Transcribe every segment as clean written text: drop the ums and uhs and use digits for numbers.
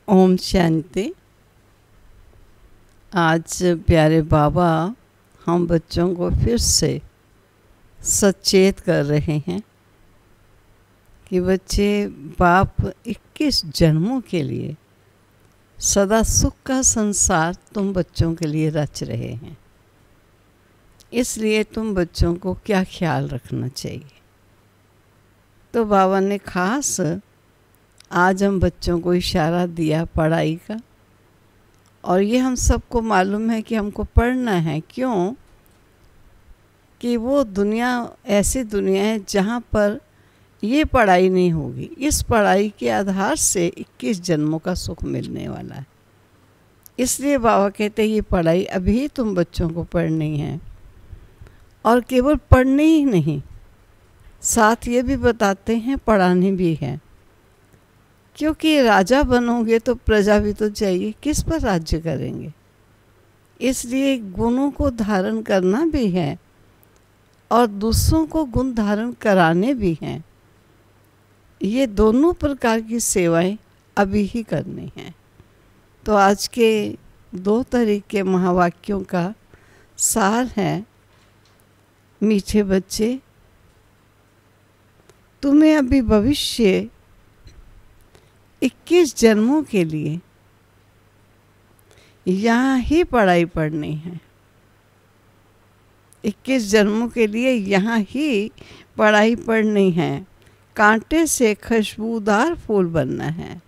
ओम शांति। आज प्यारे बाबा हम बच्चों को फिर से सचेत कर रहे हैं कि बच्चे बाप 21 जन्मों के लिए सदा सुख का संसार तुम बच्चों के लिए रच रहे हैं। इसलिए तुम बच्चों को क्या ख्याल रखना चाहिए। तो बाबा ने खास आज हम बच्चों को इशारा दिया पढ़ाई का, और ये हम सबको मालूम है कि हमको पढ़ना है। क्यों कि वो दुनिया ऐसी दुनिया है जहाँ पर ये पढ़ाई नहीं होगी। इस पढ़ाई के आधार से 21 जन्मों का सुख मिलने वाला है। इसलिए बाबा कहते हैं ये पढ़ाई अभी तुम बच्चों को पढ़नी है, और केवल पढ़नी ही नहीं, साथ ये भी बताते हैं पढ़ानी भी है। क्योंकि राजा बनोगे तो प्रजा भी तो चाहिए, किस पर राज्य करेंगे। इसलिए गुणों को धारण करना भी है और दूसरों को गुण धारण कराने भी हैं। ये दोनों प्रकार की सेवाएं अभी ही करनी हैं। तो आज के 2 तरीके महावाक्यों का सार है, मीठे बच्चे तुम्हें अभी भविष्य 21 जन्मों के लिए यहाँ ही पढ़ाई पढ़नी है। 21 जन्मों के लिए यहाँ ही पढ़ाई पढ़नी है। कांटे से खुशबूदार फूल बनना है।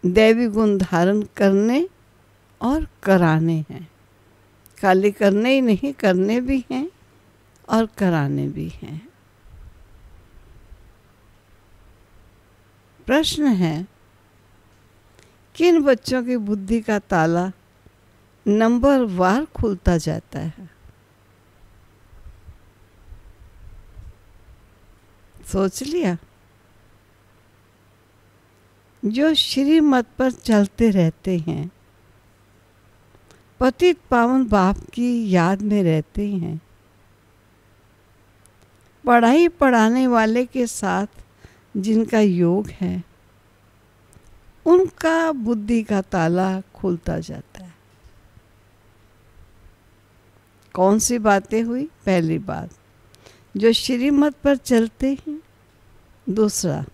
दैवी गुण धारण करने और कराने हैं। खाली करने ही नहीं, करने भी हैं और कराने भी हैं। प्रश्न है, किन बच्चों की बुद्धि का ताला नंबर वार खुलता जाता है? सोच लिया? जो श्रीमत पर चलते रहते हैं, पतित पावन बाप की याद में रहते हैं, पढ़ाई पढ़ाने वाले के साथ जिनका योग है, उनका बुद्धि का ताला खुलता जाता है। कौन सी बातें हुई? पहली बात, जो श्रीमत पर चलते हैं। दूसरा,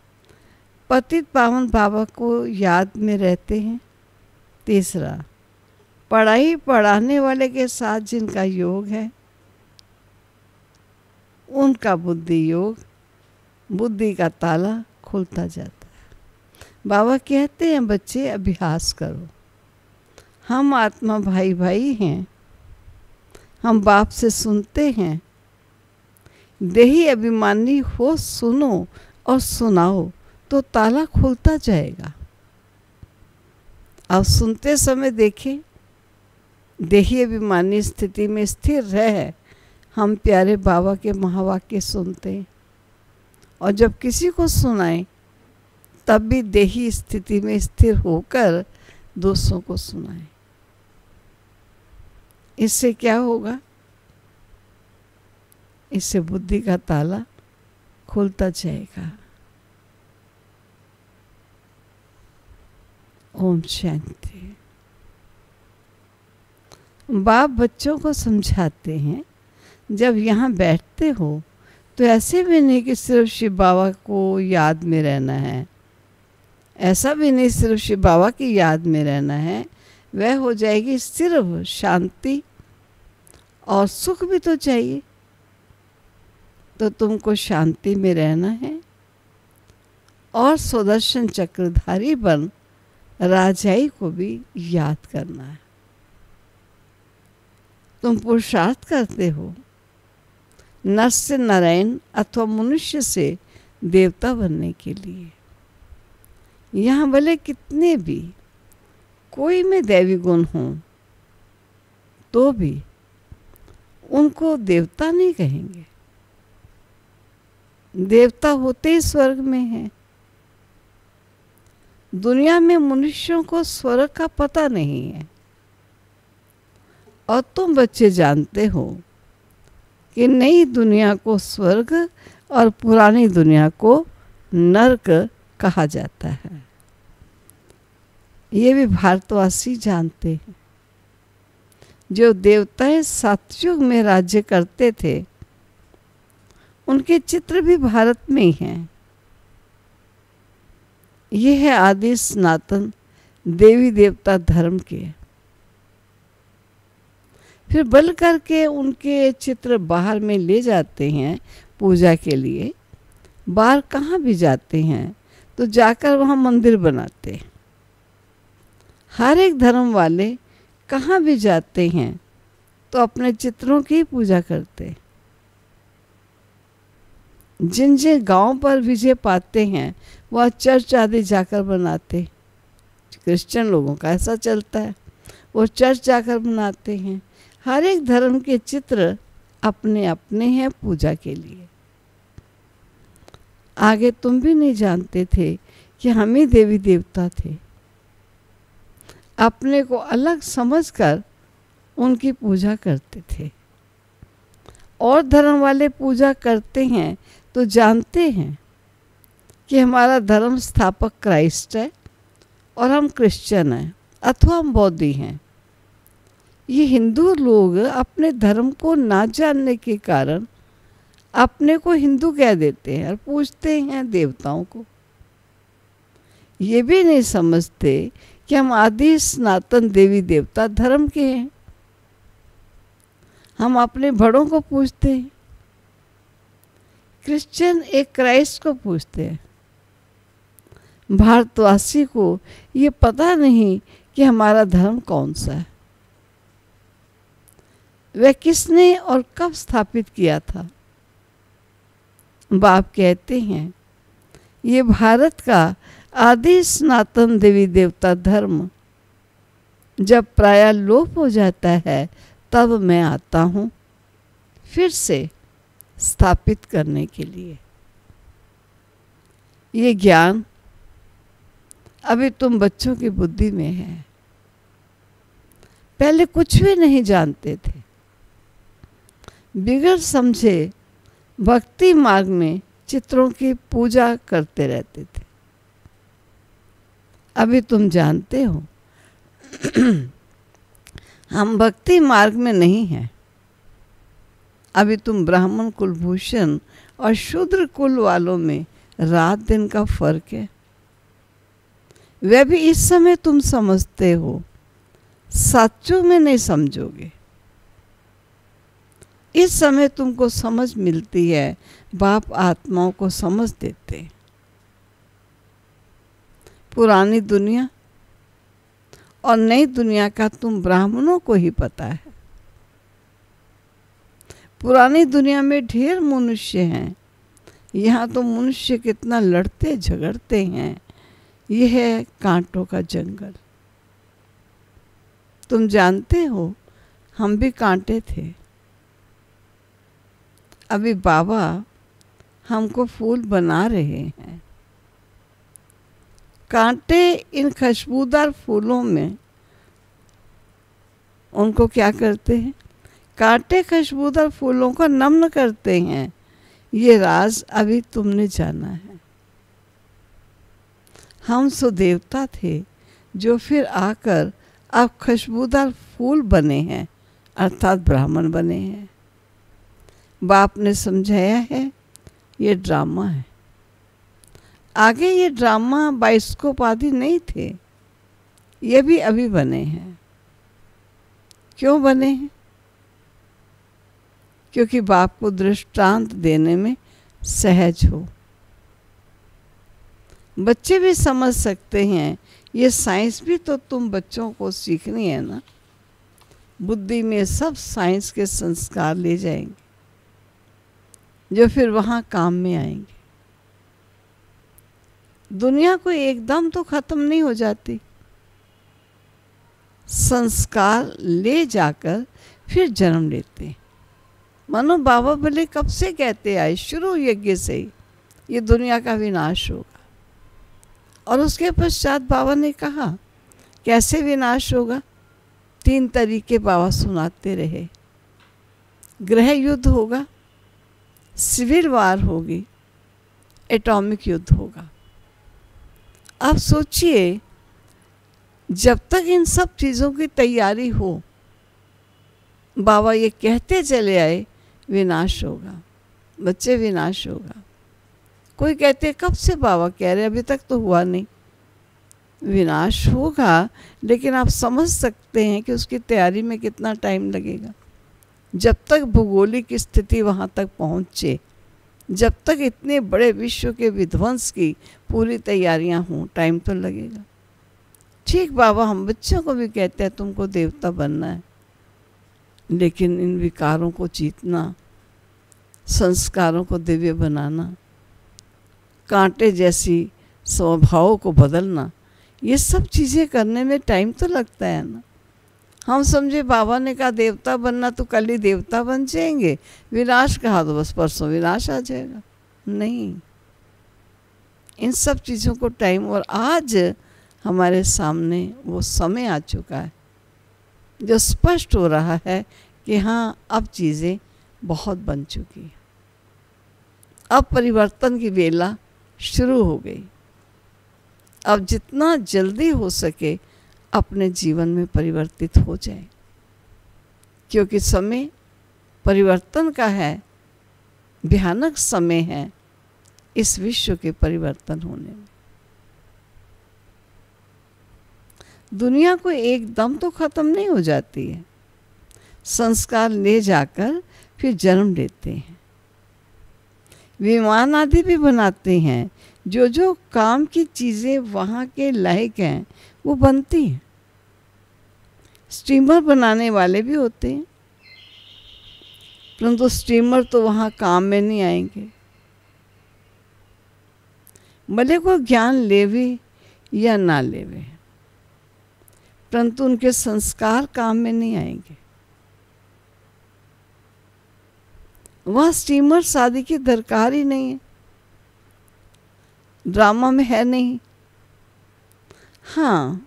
पतित पावन बाबा को याद में रहते हैं। तीसरा, पढ़ाई पढ़ाने वाले के साथ जिनका योग है, उनका बुद्धि योग, बुद्धि का ताला खुलता जाता है। बाबा कहते हैं बच्चे अभ्यास करो। हम आत्मा भाई भाई हैं, हम बाप से सुनते हैं। देही अभिमानी हो, सुनो और सुनाओ तो ताला खुलता जाएगा। अब सुनते समय देखें, देही अभिमानी स्थिति में स्थिर रह हम प्यारे बाबा के महावाक्य सुनते हैं, और जब किसी को सुनाएं तब भी देही स्थिति में स्थिर होकर दूसरों को सुनाएं। इससे क्या होगा? इससे बुद्धि का ताला खुलता जाएगा। ओम शांति। बाप बच्चों को समझाते हैं, जब यहाँ बैठते हो तो ऐसे भी नहीं कि सिर्फ शिव बाबा को याद में रहना है। ऐसा भी नहीं सिर्फ शिव बाबा की याद में रहना है। वह हो जाएगी सिर्फ शांति, और सुख भी तो चाहिए। तो तुमको शांति में रहना है और सुदर्शन चक्रधारी बन राजाई को भी याद करना है। तुम पुरुषार्थ करते हो नर से नारायण अथवा मनुष्य से देवता बनने के लिए। यहाँ भले कितने भी कोई में दैवी गुण हो तो भी उनको देवता नहीं कहेंगे। देवता होते ही स्वर्ग में हैं। दुनिया में मनुष्यों को स्वर्ग का पता नहीं है, और तुम बच्चे जानते हो कि नई दुनिया को स्वर्ग और पुरानी दुनिया को नर्क कहा जाता है। ये भी भारतवासी जानते हैं। जो देवताएं सतयुग में राज्य करते थे उनके चित्र भी भारत में ही हैं। ये है आदि सनातन देवी देवता धर्म के। फिर बल करके उनके चित्र बाहर में ले जाते हैं पूजा के लिए। बाहर कहाँ भी जाते हैं तो जाकर वहाँ मंदिर बनाते हैं। हर एक धर्म वाले कहाँ भी जाते हैं तो अपने चित्रों की पूजा करते हैं। जिन जिन गांव पर विजय पाते हैं वह चर्च आदि जाकर बनाते। क्रिश्चियन लोगों का ऐसा चलता है, वो चर्च जाकर बनाते हैं। हर एक धर्म के चित्र अपने अपने हैं पूजा के लिए। आगे तुम भी नहीं जानते थे कि हम ही देवी देवता थे। अपने को अलग समझकर उनकी पूजा करते थे। और धर्म वाले पूजा करते हैं तो जानते हैं कि हमारा धर्म स्थापक क्राइस्ट है और हम क्रिश्चियन हैं अथवा हम बौद्धी हैं। ये हिंदू लोग अपने धर्म को ना जानने के कारण अपने को हिंदू कह देते हैं और पूजते हैं देवताओं को। ये भी नहीं समझते कि हम आदि सनातन देवी देवता धर्म के हैं। हम अपने बड़ों को पूजते हैं। क्रिश्चियन एक क्राइस्ट को पूजते हैं। भारतवासी को ये पता नहीं कि हमारा धर्म कौन सा है, वह किसने और कब स्थापित किया था। बाप कहते हैं ये भारत का आदि सनातन देवी देवता धर्म जब प्राय लोप हो जाता है तब मैं आता हूँ फिर से स्थापित करने के लिए। ये ज्ञान अभी तुम बच्चों की बुद्धि में है। पहले कुछ भी नहीं जानते थे, बिगड़ समझे भक्ति मार्ग में चित्रों की पूजा करते रहते थे। अभी तुम जानते हो हम भक्ति मार्ग में नहीं हैं। अभी तुम ब्राह्मण कुलभूषण और शूद्र कुल वालों में रात दिन का फर्क है। वह भी इस समय तुम समझते हो, सचमुच में नहीं समझोगे। इस समय तुमको समझ मिलती है, बाप आत्माओं को समझ देते। पुरानी दुनिया और नई दुनिया का तुम ब्राह्मणों को ही पता है। पुरानी दुनिया में ढेर मनुष्य हैं, यहाँ तो मनुष्य कितना लड़ते झगड़ते हैं। यह है कांटों का जंगल। तुम जानते हो हम भी कांटे थे। अभी बाबा हमको फूल बना रहे हैं। कांटे इन खुशबूदार फूलों में उनको क्या करते हैं? कांटे खुशबूदार फूलों को नम्न करते हैं। ये राज अभी तुमने जाना है। हम सो देवता थे जो फिर आकर अब खुशबूदार फूल बने हैं, अर्थात ब्राह्मण बने हैं। बाप ने समझाया है ये ड्रामा है। आगे ये ड्रामा बाइस्कोप आदि नहीं थे, ये भी अभी बने हैं। क्यों बने हैं? क्योंकि बाप को दृष्टांत देने में सहज हो। बच्चे भी समझ सकते हैं। ये साइंस भी तो तुम बच्चों को सीखनी है ना। बुद्धि में सब साइंस के संस्कार ले जाएंगे जो फिर वहाँ काम में आएंगे। दुनिया को एकदम तो खत्म नहीं हो जाती। संस्कार ले जाकर फिर जन्म लेते हैं। मानो बाबा भले कब से कहते आए, शुरू यज्ञ से ही, ये दुनिया का विनाश होगा। और उसके पश्चात बाबा ने कहा कैसे विनाश होगा। 3 तरीके बाबा सुनाते रहे। गृह युद्ध होगा, सिविल वार होगी, एटॉमिक युद्ध होगा। अब सोचिए जब तक इन सब चीज़ों की तैयारी हो, बाबा ये कहते चले आए विनाश होगा, बच्चे विनाश होगा। कोई कहते कब से बाबा कह रहे, अभी तक तो हुआ नहीं। विनाश होगा, लेकिन आप समझ सकते हैं कि उसकी तैयारी में कितना टाइम लगेगा। जब तक भौगोलिक स्थिति वहाँ तक पहुँचे, जब तक इतने बड़े विश्व के विध्वंस की पूरी तैयारियाँ हों, टाइम तो लगेगा। ठीक बाबा हम बच्चों को भी कहते हैं तुमको देवता बनना है, लेकिन इन विकारों को जीतना, संस्कारों को दिव्य बनाना, कांटे जैसी स्वभावों को बदलना, ये सब चीज़ें करने में टाइम तो लगता है ना। हम समझे बाबा ने कहा देवता बनना तो कल ही देवता बन जाएंगे, विनाश कहा तो बस परसों विनाश आ जाएगा। नहीं, इन सब चीज़ों को टाइम, और आज हमारे सामने वो समय आ चुका है जो स्पष्ट हो रहा है कि हाँ अब चीज़ें बहुत बन चुकी हैं, अब परिवर्तन की बेला शुरू हो गई। अब जितना जल्दी हो सके अपने जीवन में परिवर्तित हो जाए, क्योंकि समय परिवर्तन का है, भयानक समय है इस विश्व के परिवर्तन होने में। दुनिया को एकदम तो ख़त्म नहीं हो जाती है, संस्कार ले जाकर फिर जन्म लेते हैं। विमान आदि भी बनाते हैं, जो जो काम की चीज़ें वहाँ के लायक हैं वो बनती हैं। स्टीमर बनाने वाले भी होते हैं, परंतु स्टीमर तो वहाँ काम में नहीं आएंगे। भले को ज्ञान लेवे या ना लेवे, परंतु उनके संस्कार काम में नहीं आएंगे। वहाँ स्टीमर शादी की दरकार ही नहीं है, ड्रामा में है नहीं। हाँ,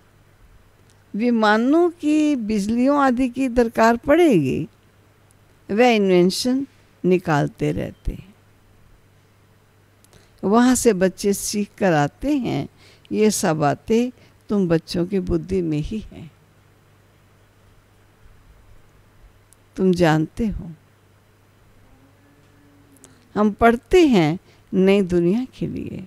विमानों की, बिजलियों आदि की दरकार पड़ेगी, वह इन्वेंशन निकालते रहते हैं, वहाँ से बच्चे सीख कर आते हैं। ये सब बातें तुम बच्चों की बुद्धि में ही हैं, तुम जानते हो। हम पढ़ते हैं नई दुनिया के लिए,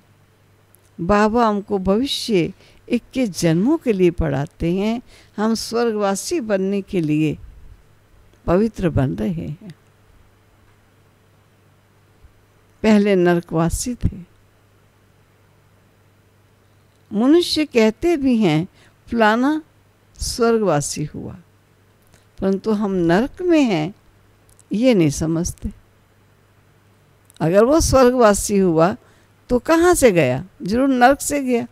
बाबा हमको भविष्य 21 जन्मों के लिए पढ़ाते हैं। हम स्वर्गवासी बनने के लिए पवित्र बन रहे हैं। पहले नरकवासी थे। मनुष्य कहते भी हैं फलाना स्वर्गवासी हुआ, परंतु हम नरक में हैं ये नहीं समझते। अगर वो स्वर्गवासी हुआ तो कहाँ से गया? जरूर नरक से गया,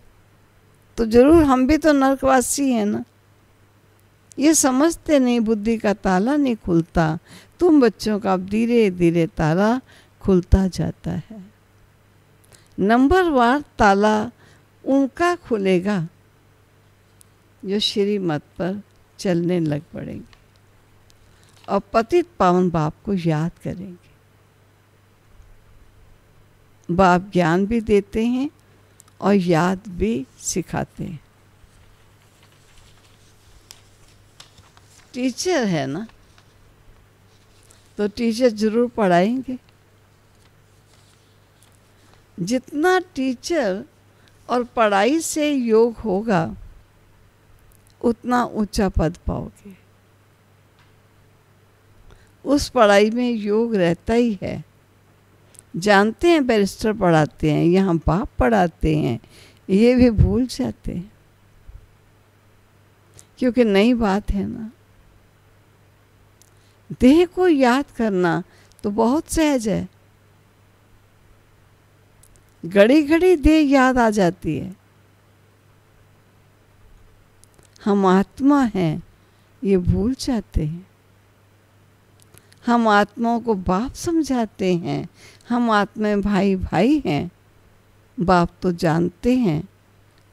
तो जरूर हम भी तो नरकवासी हैं ना। ये समझते नहीं, बुद्धि का ताला नहीं खुलता। तुम बच्चों का अब धीरे धीरे ताला खुलता जाता है। नंबरवार ताला उनका खुलेगा जो श्रीमत पर चलने लग पड़ेंगे और पतित पावन बाप को याद करेंगे। बाप ज्ञान भी देते हैं और याद भी सिखाते हैं। टीचर है ना, तो टीचर जरूर पढ़ाएंगे। जितना टीचर और पढ़ाई से योग होगा उतना ऊंचा पद पाओगे। उस पढ़ाई में योग रहता ही है। जानते हैं बैरिस्टर पढ़ाते हैं, यहाँ बाप पढ़ाते हैं, ये भी भूल जाते हैं, क्योंकि नई बात है ना। देह को याद करना तो बहुत सहज है, घड़ी घड़ी देह याद आ जाती है। हम आत्मा हैं ये भूल जाते हैं। हम आत्माओं को बाप समझाते हैं, हम आत्मा भाई भाई हैं। बाप तो जानते हैं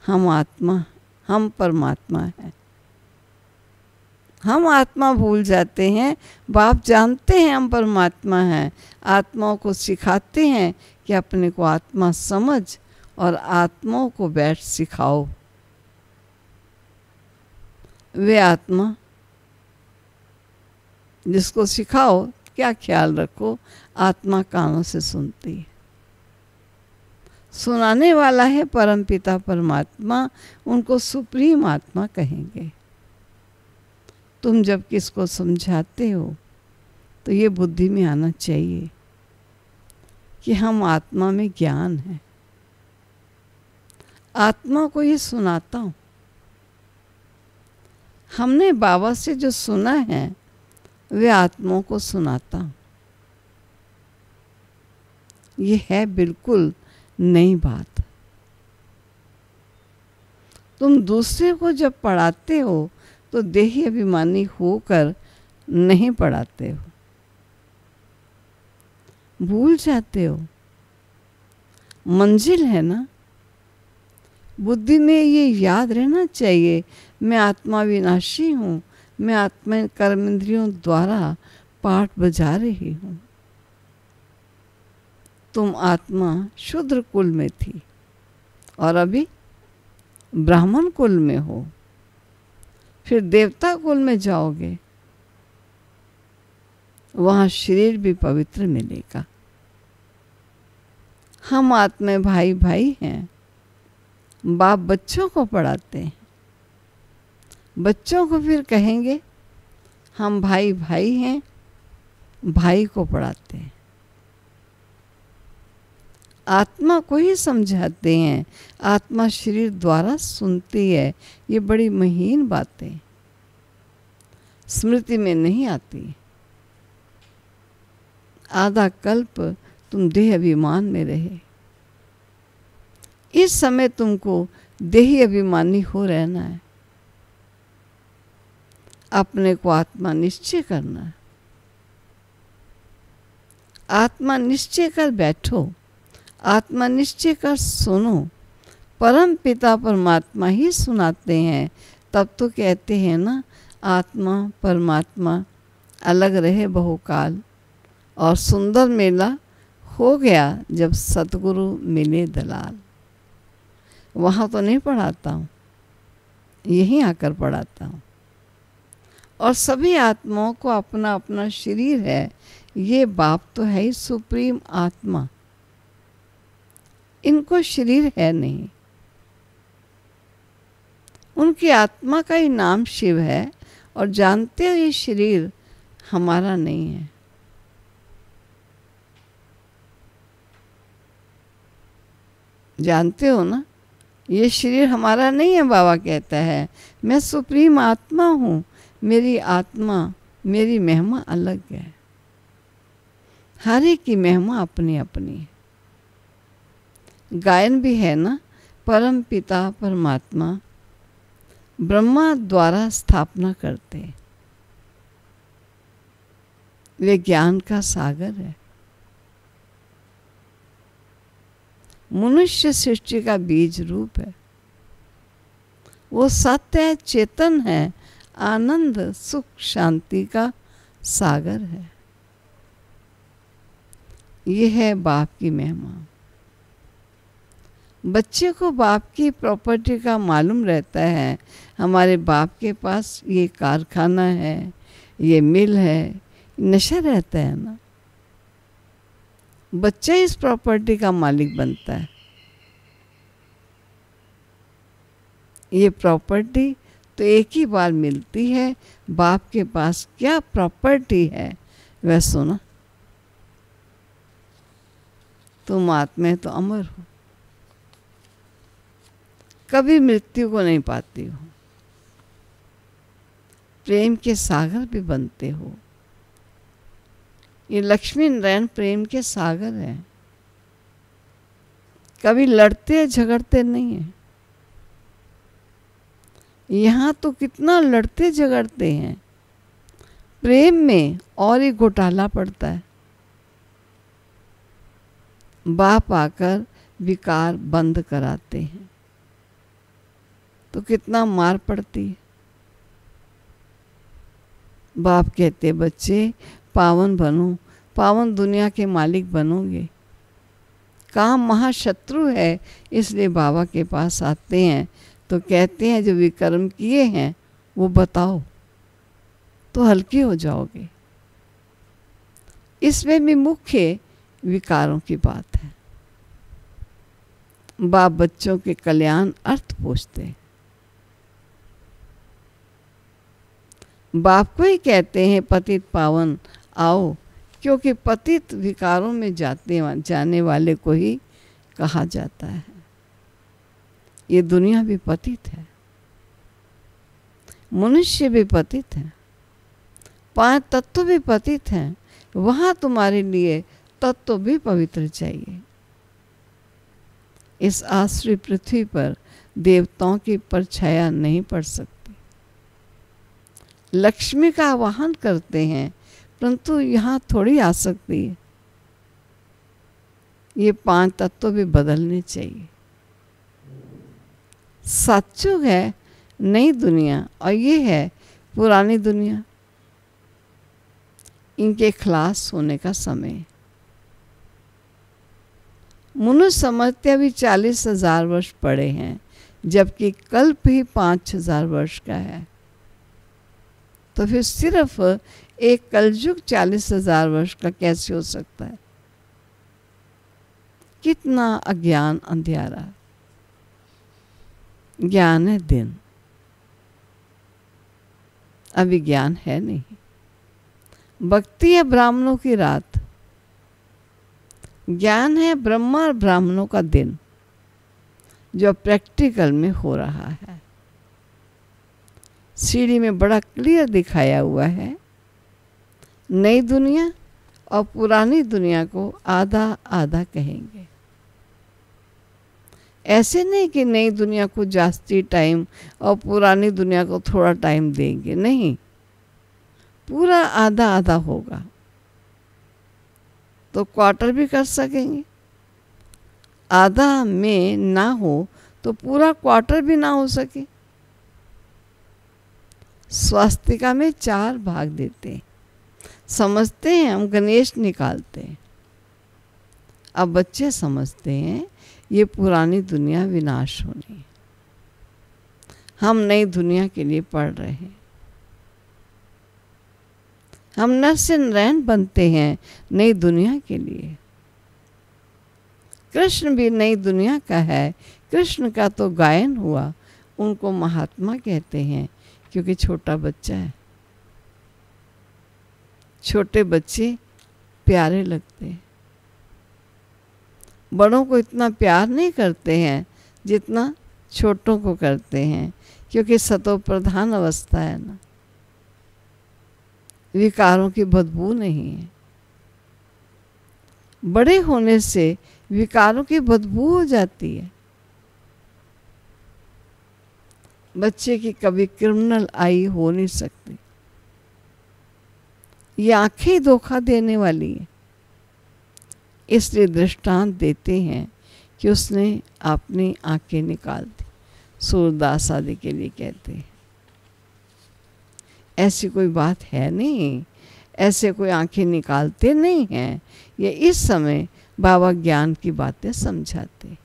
हम आत्मा, हम परमात्मा हैं। हम आत्मा भूल जाते हैं, बाप जानते हैं हम परमात्मा हैं। आत्माओं को सिखाते हैं कि अपने को आत्मा समझ और आत्माओं को बैठ सिखाओ। वे आत्मा जिसको सिखाओ क्या ख्याल रखो, आत्मा कानों से सुनती है। सुनाने वाला है परमपिता परमात्मा, उनको सुप्रीम आत्मा कहेंगे। तुम जब किसको समझाते हो तो ये बुद्धि में आना चाहिए कि हम आत्मा में ज्ञान है। आत्मा को ये सुनाता हूँ। हमने बाबा से जो सुना है वे आत्माओं को सुनाता हूँ। ये है बिल्कुल नई बात। तुम दूसरे को जब पढ़ाते हो तो देही अभिमानी होकर नहीं पढ़ाते हो, भूल जाते हो। मंजिल है ना, बुद्धि में ये याद रहना चाहिए, मैं आत्मा विनाशी हूँ, मैं आत्मा कर्मेंद्रियों द्वारा पाठ बजा रही हूँ। तुम आत्मा शूद्र कुल में थी और अभी ब्राह्मण कुल में हो, फिर देवता कुल में जाओगे, वहाँ शरीर भी पवित्र मिलेगा। हम आत्मा भाई भाई हैं। बाप बच्चों को पढ़ाते हैं, बच्चों को फिर कहेंगे हम भाई भाई हैं, भाई को पढ़ाते हैं। आत्मा को ही समझाते हैं, आत्मा शरीर द्वारा सुनती है। ये बड़ी महीन बातें स्मृति में नहीं आती। आधा कल्प तुम देह अभिमान में रहे, इस समय तुमको देही अभिमानी हो रहना है। अपने को आत्मा निश्चय करना है। आत्मा निश्चय कर बैठो, आत्मा निश्चय कर सुनो। परम पिता परमात्मा ही सुनाते हैं। तब तो कहते हैं ना, आत्मा परमात्मा अलग रहे बहुकाल, और सुंदर मेला हो गया जब सतगुरु मिले दलाल। वहाँ तो नहीं पढ़ाता हूँ, यहीं आकर पढ़ाता हूँ। और सभी आत्माओं को अपना अपना शरीर है। ये बाप तो है ही सुप्रीम आत्मा, इनको शरीर है नहीं। उनकी आत्मा का ही नाम शिव है, और जानते हो ये शरीर हमारा नहीं है। जानते हो ना, ये शरीर हमारा नहीं है। बाबा कहता है मैं सुप्रीम आत्मा हूँ, मेरी आत्मा मेरी महिमा अलग है। हर एक की महिमा अपनी अपनी है। गायन भी है ना, परम पिता परमात्मा ब्रह्मा द्वारा स्थापना करते, वे ज्ञान का सागर है। मनुष्य सृष्टि का बीज रूप है। वो सत्य है, चेतन है, आनंद सुख शांति का सागर है। ये है बाप की महिमा। बच्चे को बाप की प्रॉपर्टी का मालूम रहता है। हमारे बाप के पास ये कारखाना है, ये मिल है, नशा रहता है ना। बच्चा इस प्रॉपर्टी का मालिक बनता है। ये प्रॉपर्टी तो एक ही बार मिलती है। बाप के पास क्या प्रॉपर्टी है वह सुना। तुम आत्मा तो अमर हो, कभी मृत्यु को नहीं पाती हो। प्रेम के सागर भी बनते हो। ये लक्ष्मी नारायण प्रेम के सागर हैं। कभी लड़ते झगड़ते नहीं हैं। यहाँ तो कितना लड़ते झगड़ते हैं प्रेम में, और ही घोटाला पड़ता है। बाप आकर विकार बंद कराते हैं तो कितना मार पड़ती है। बाप कहते बच्चे पावन बनो, पावन दुनिया के मालिक बनोगे। काम महाशत्रु है, इसलिए बाबा के पास आते हैं तो कहते हैं जो विकर्म किए हैं वो बताओ तो हल्के हो जाओगे। इसमें भी मुख्य विकारों की बात है। बाप बच्चों के कल्याण अर्थ पूछते हैं। बाप को ही कहते हैं पतित पावन आओ, क्योंकि पतित विकारों में जाने वाले को ही कहा जाता है। ये दुनिया भी पतित है, मनुष्य भी पतित है, 5 तत्व भी पतित हैं। वहां तुम्हारे लिए तत्व भी पवित्र चाहिए। इस आश्रय पृथ्वी पर देवताओं की परछाया नहीं पड़ सकती। लक्ष्मी का आवाहन करते हैं, परंतु यहाँ थोड़ी आ सकती है। ये 5 तत्व भी बदलने चाहिए। सतयुग है नई दुनिया और ये है पुरानी दुनिया। इनके खलास होने का समय। मनुष्य समझते अभी 40,000 वर्ष पड़े हैं, जबकि कल्प ही 5,000 वर्ष का है। तो फिर सिर्फ एक कलयुग 40,000 वर्ष का कैसे हो सकता है? कितना अज्ञान अंधियारा। ज्ञान है दिन, अभी ज्ञान है नहीं। भक्ति है ब्राह्मणों की रात, ज्ञान है ब्रह्मा और ब्राह्मणों का दिन, जो प्रैक्टिकल में हो रहा है। सीढ़ी में बड़ा क्लियर दिखाया हुआ है। नई दुनिया और पुरानी दुनिया को आधा आधा कहेंगे। ऐसे नहीं कि नई दुनिया को जास्ती टाइम और पुरानी दुनिया को थोड़ा टाइम देंगे, नहीं, पूरा आधा आधा होगा। तो क्वार्टर भी कर सकेंगे। आधा में ना हो तो पूरा क्वार्टर भी ना हो सके। स्वास्तिका में 4 भाग देते हैं। समझते हैं हम गणेश निकालते हैं। अब बच्चे समझते हैं ये पुरानी दुनिया विनाश होनी है, हम नई दुनिया के लिए पढ़ रहे हैं। हम नर से नारायण बनते हैं नई दुनिया के लिए। कृष्ण भी नई दुनिया का है। कृष्ण का तो गायन हुआ, उनको महात्मा कहते हैं क्योंकि छोटा बच्चा है। छोटे बच्चे प्यारे लगते हैं। बड़ों को इतना प्यार नहीं करते हैं जितना छोटों को करते हैं, क्योंकि सतो प्रधान अवस्था है ना, विकारों की बदबू नहीं है। बड़े होने से विकारों की बदबू हो जाती है। बच्चे की कभी क्रिमिनल आई हो नहीं सकती। ये आंखें धोखा देने वाली है। इसलिए दृष्टांत देते हैं कि उसने अपनी आंखें निकाल दी। सूरदास आदि के लिए कहते हैं। ऐसी कोई बात है नहीं, ऐसे कोई आंखें निकालते नहीं हैं। ये इस समय बाबा ज्ञान की बातें समझाते।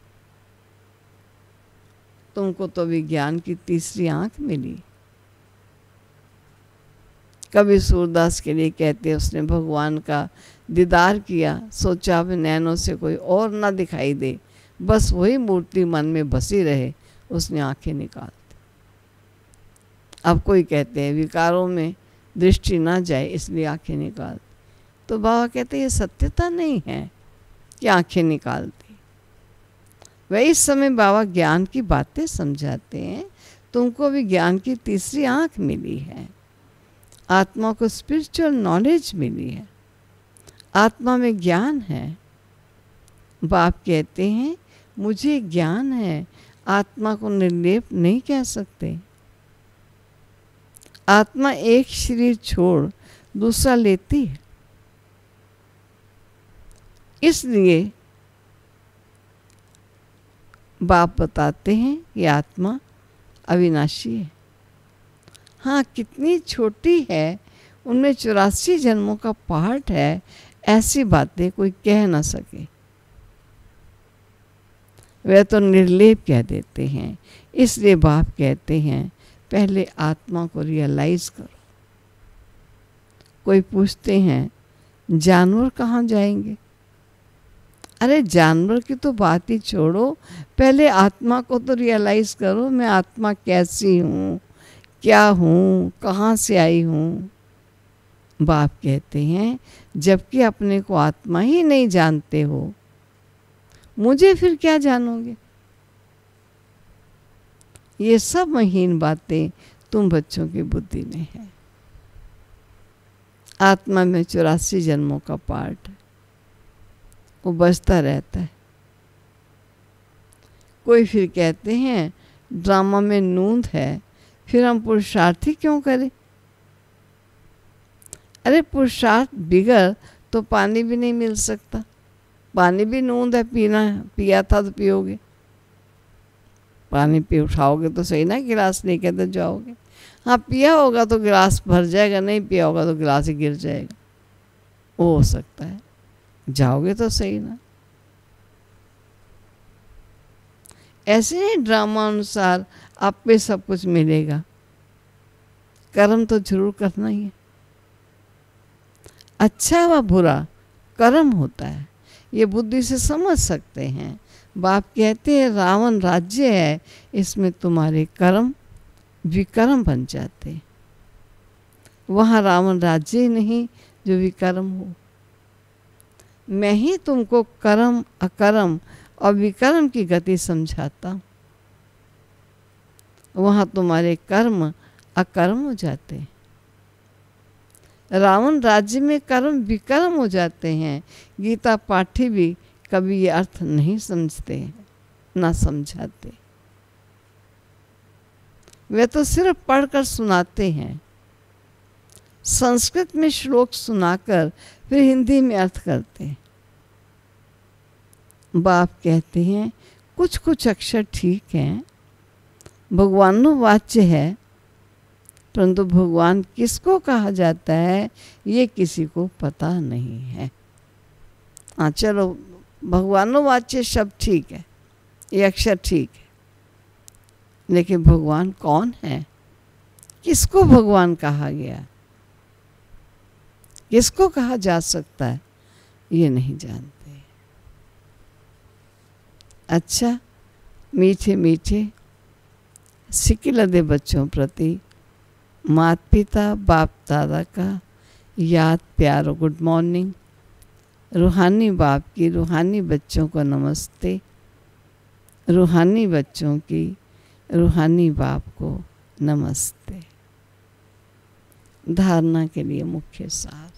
तुमको तो विज्ञान की तीसरी आंख मिली। कभी सूरदास के लिए कहते उसने भगवान का दीदार किया, सोचा अब नैनों से कोई और ना दिखाई दे, बस वही मूर्ति मन में बसी रहे, उसने आंखें निकाल दी। अब कोई कहते हैं विकारों में दृष्टि ना जाए इसलिए आंखें निकाल दी। तो बाबा कहते ये सत्यता नहीं है कि आंखें निकाल दी। वह इस समय बाबा ज्ञान की बातें समझाते हैं। तुमको भी ज्ञान की तीसरी आंख मिली है। आत्मा को स्पिरिचुअल नॉलेज मिली है। आत्मा में ज्ञान है। बाप कहते हैं मुझे ज्ञान है, आत्मा को निर्लेप नहीं कह सकते। आत्मा एक शरीर छोड़ दूसरा लेती है। इसलिए बाप बताते हैं कि आत्मा अविनाशी है। हाँ, कितनी छोटी है, उनमें 84 जन्मों का पार्ट है, ऐसी बातें कोई कह ना सके। वे तो निर्लेप कह देते हैं। इसलिए बाप कहते हैं पहले आत्मा को रियलाइज करो। कोई पूछते हैं जानवर कहाँ जाएंगे? अरे जानवर की तो बात ही छोड़ो, पहले आत्मा को तो रियलाइज करो, मैं आत्मा कैसी हूँ, क्या हूँ, कहाँ से आई हूँ। बाप कहते हैं जबकि अपने को आत्मा ही नहीं जानते हो, मुझे फिर क्या जानोगे? ये सब महीन बातें तुम बच्चों की बुद्धि में है। आत्मा में 84 जन्मों का पार्ट है, वो बचता रहता है। कोई फिर कहते हैं ड्रामा में नूंद है, फिर हम पुरुषार्थ ही क्यों करें? अरे पुरुषार्थ बिगड़ तो पानी भी नहीं मिल सकता। पानी भी नूंद है, पीना है, पिया था तो पियोगे। पानी पी उठाओगे तो सही ना, गिलास लेके तो जाओगे। हाँ पिया होगा तो गिलास भर जाएगा, नहीं पिया होगा तो गिलास ही गिर जाएगा, वो हो सकता है। जाओगे तो सही ना। ऐसे नहीं ड्रामा अनुसार आप पे सब कुछ मिलेगा, कर्म तो जरूर करना ही है। अच्छा व बुरा कर्म होता है, ये बुद्धि से समझ सकते हैं। बाप कहते हैं रावण राज्य है, इसमें तुम्हारे कर्म विकर्म बन जाते हैं। वहाँ रावण राज्य ही नहीं जो विकर्म हो। मैं ही तुमको कर्म अकर्म और विकर्म की गति समझाता हूँ। वहाँ तुम्हारे कर्म अकर्म हो जाते हैं। रावण राज्य में कर्म विकर्म हो जाते हैं। गीता पाठी भी कभी ये अर्थ नहीं समझते हैं, ना समझाते। वे तो सिर्फ पढ़कर सुनाते हैं, संस्कृत में श्लोक सुनाकर फिर हिंदी में अर्थ करते हैं। बाप कहते हैं कुछ कुछ अक्षर ठीक हैं, भगवानोवाच्य है, परंतु भगवान किसको कहा जाता है ये किसी को पता नहीं है। हाँ चलो भगवानोवाच्य शब्द ठीक है, ये अक्षर ठीक है, लेकिन भगवान कौन है? किसको भगवान कहा गया, किसको कहा जा सकता है, ये नहीं जानते। अच्छा मीठे मीठे सिक्के लदे बच्चों प्रति माता पिता बाप दादा का याद प्यार और गुड मॉर्निंग। रूहानी बाप की रूहानी बच्चों को नमस्ते, रूहानी बच्चों की रूहानी बाप को नमस्ते। धारणा के लिए मुख्य सार,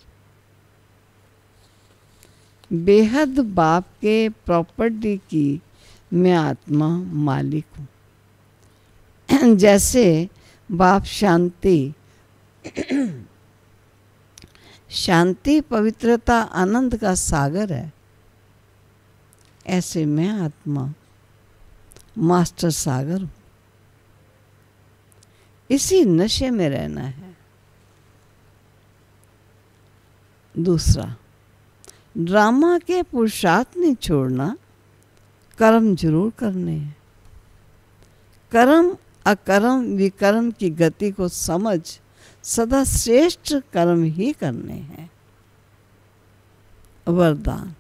बेहद बाप के प्रॉपर्टी की मैं आत्मा मालिक हूँ। जैसे बाप शांति शांति पवित्रता आनंद का सागर है, ऐसे मैं आत्मा मास्टर सागर हूँ। इसी नशे में रहना है। दूसरा, ड्रामा के पुरुषार्थ नहीं छोड़ना, कर्म जरूर करने हैं। कर्म अकर्म विकर्म की गति को समझ सदा श्रेष्ठ कर्म ही करने हैं। वरदान,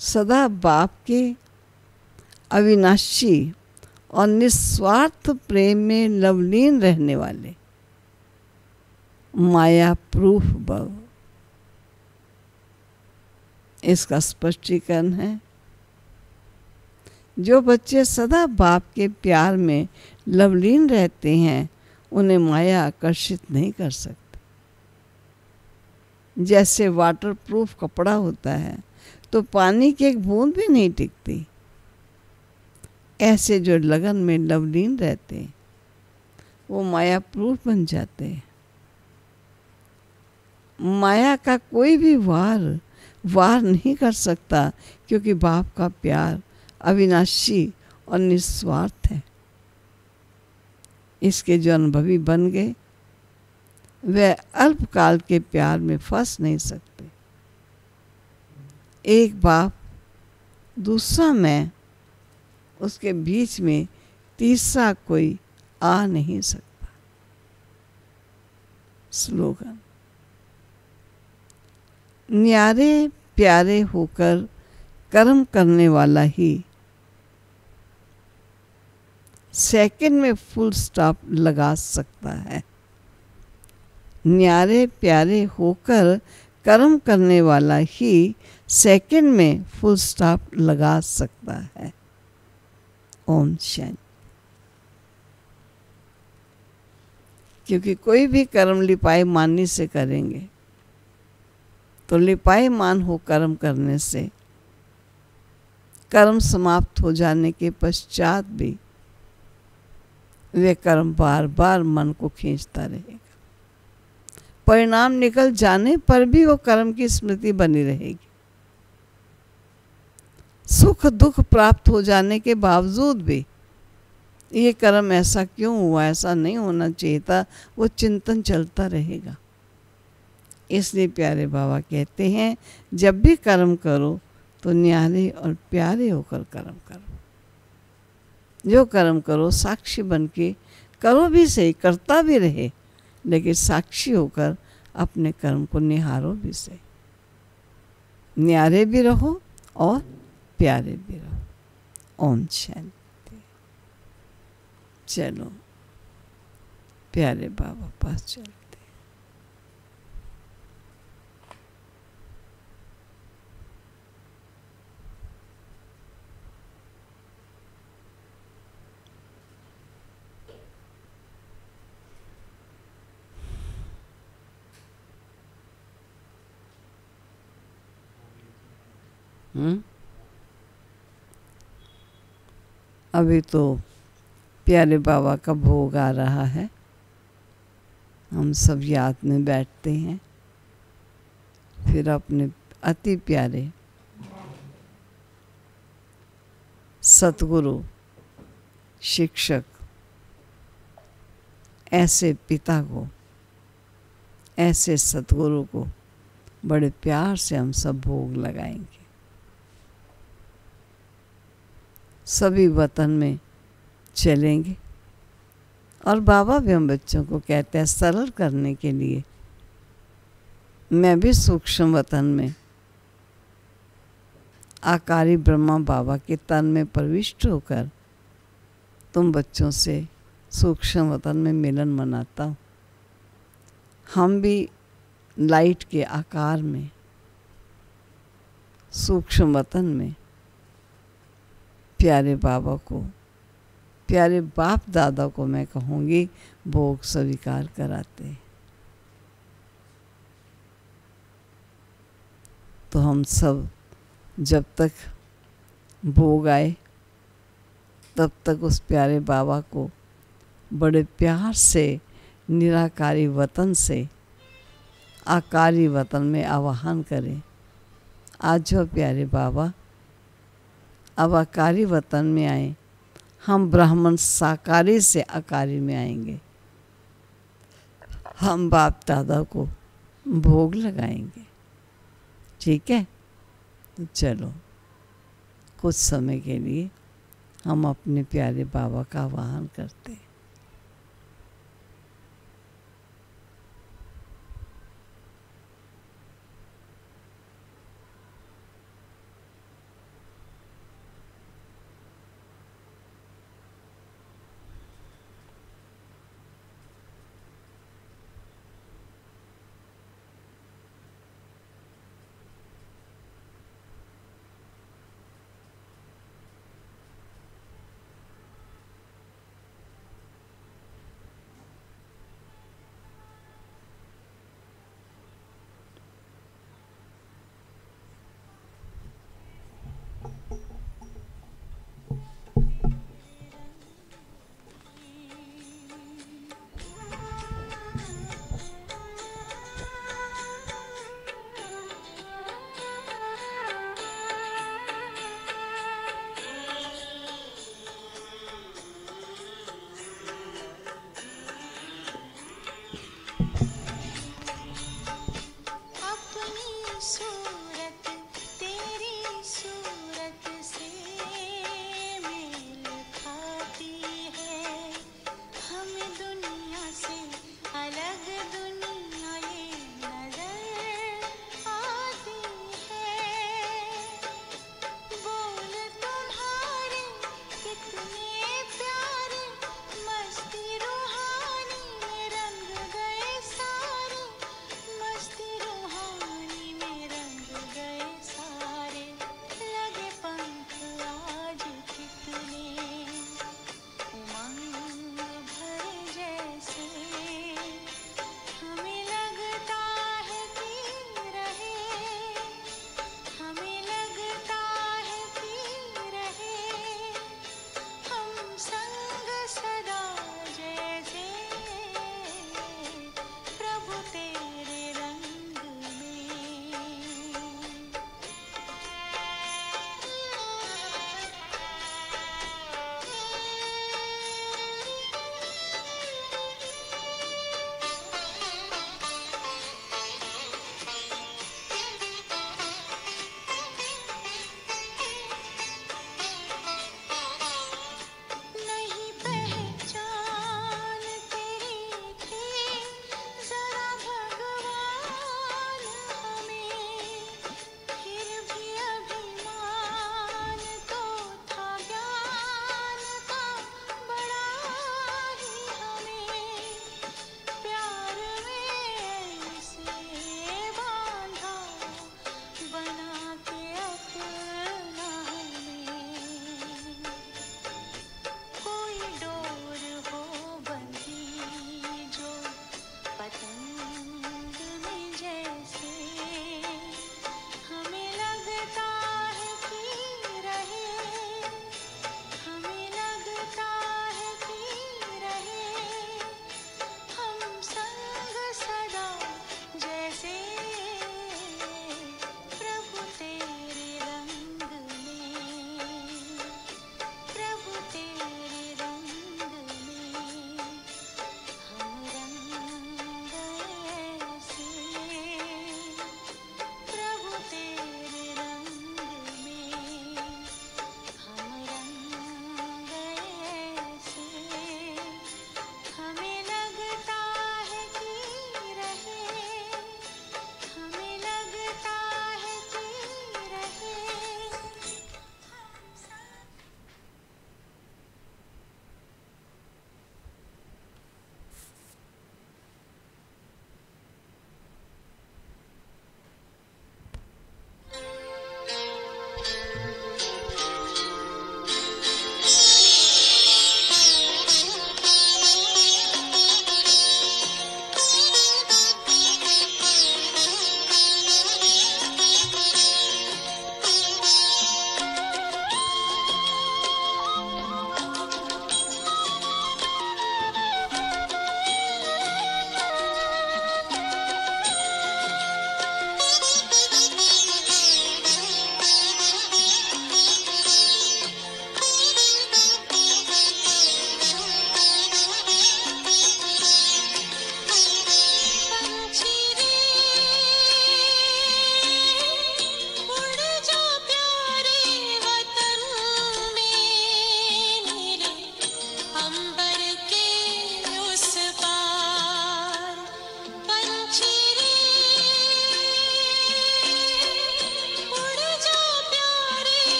सदा बाप के अविनाशी और निस्वार्थ प्रेम में लवलीन रहने वाले माया प्रूफ भव। इसका स्पष्टीकरण है, जो बच्चे सदा बाप के प्यार में लवलीन रहते हैं उन्हें माया आकर्षित नहीं कर सकती। जैसे वाटर प्रूफ कपड़ा होता है तो पानी की एक बूंद भी नहीं टिकती, ऐसे जो लगन में लवलीन रहते हैं वो माया प्रूफ बन जाते हैं। माया का कोई भी वार नहीं कर सकता, क्योंकि बाप का प्यार अविनाशी और निस्वार्थ है। इसके जो अनुभवी बन गए वह अल्पकाल के प्यार में फंस नहीं सकते। एक बाप दूसरा मैं, उसके बीच में तीसरा कोई आ नहीं सकता। स्लोगन। न्यारे प्यारे होकर कर्म करने वाला ही सेकंड में फुल स्टॉप लगा सकता है। न्यारे प्यारे होकर कर्म करने वाला ही सेकंड में फुल स्टॉप लगा सकता है। ओम शांति। क्योंकि कोई भी कर्म लिपाई मानी से करेंगे तो लिपाई मान हो कर्म करने से कर्म समाप्त हो जाने के पश्चात भी वे कर्म बार बार मन को खींचता रहेगा। परिणाम निकल जाने पर भी वो कर्म की स्मृति बनी रहेगी। सुख दुख प्राप्त हो जाने के बावजूद भी ये कर्म ऐसा क्यों हुआ, ऐसा नहीं होना चाहिए था, वो चिंतन चलता रहेगा। इसलिए प्यारे बाबा कहते हैं जब भी कर्म करो तो न्यारे और प्यारे होकर कर्म करो। जो कर्म करो साक्षी बन के करो भी सही, करता भी रहे, लेकिन साक्षी होकर अपने कर्म को निहारो भी सही। न्यारे भी रहो और प्यारे भी रहो। ओम शांति। चलो प्यारे बाबा पास चलते। अभी तो प्यारे बाबा का भोग आ रहा है। हम सब याद में बैठते हैं, फिर अपने अति प्यारे सतगुरु शिक्षक ऐसे पिता को, ऐसे सतगुरु को बड़े प्यार से हम सब भोग लगाएंगे। सभी वतन में चलेंगे और बाबा भी हम बच्चों को कहते हैं सरल करने के लिए मैं भी सूक्ष्म वतन में आकारी ब्रह्मा बाबा के तन में प्रविष्ट होकर तुम बच्चों से सूक्ष्म वतन में मिलन मनाता हूँ। हम भी लाइट के आकार में सूक्ष्म वतन में प्यारे बाबा को, प्यारे बाप दादा को मैं कहूँगी भोग स्वीकार कराते हैं। तो हम सब जब तक भोग आए तब तक उस प्यारे बाबा को बड़े प्यार से निराकारी वतन से आकारी वतन में आवाहन करें। आज जो प्यारे बाबा अब आकारी वतन में आए, हम ब्राह्मण साकारी से आकारी में आएंगे। हम बाप दादा को भोग लगाएंगे। ठीक है, तो चलो कुछ समय के लिए हम अपने प्यारे बाबा का आवाहन करते हैं।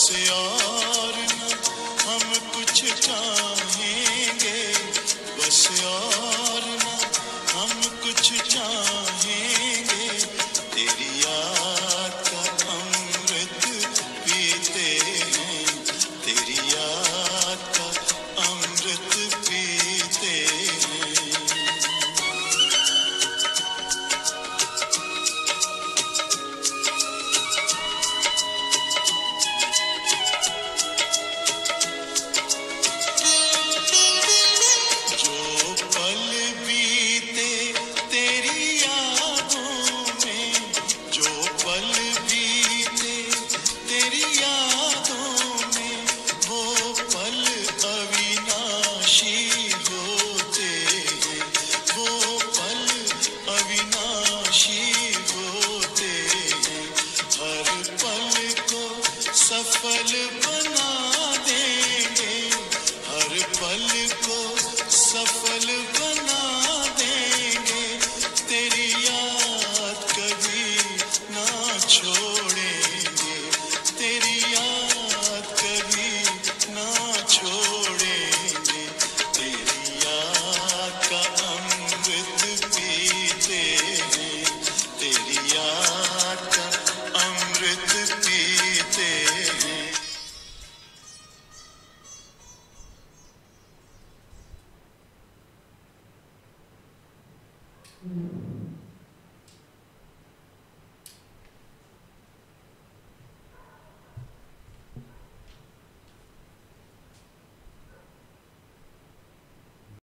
और न हम कुछ चाहेंगे, बस और न हम कुछ चाहेंगे, तेरी याद का अमृत पीते हैं, तेरी याद का अमृत पीते हैं। सफल बना देंगे, हर पल को सफल बना देंगे, तेरी याद कभी ना छोड़ेंगे, तेरी याद कभी ना छोड़ेंगे, तेरी याद का अमृत पीते हैं, तेरी याद का अमृत पीते हैं। Mm-hmm.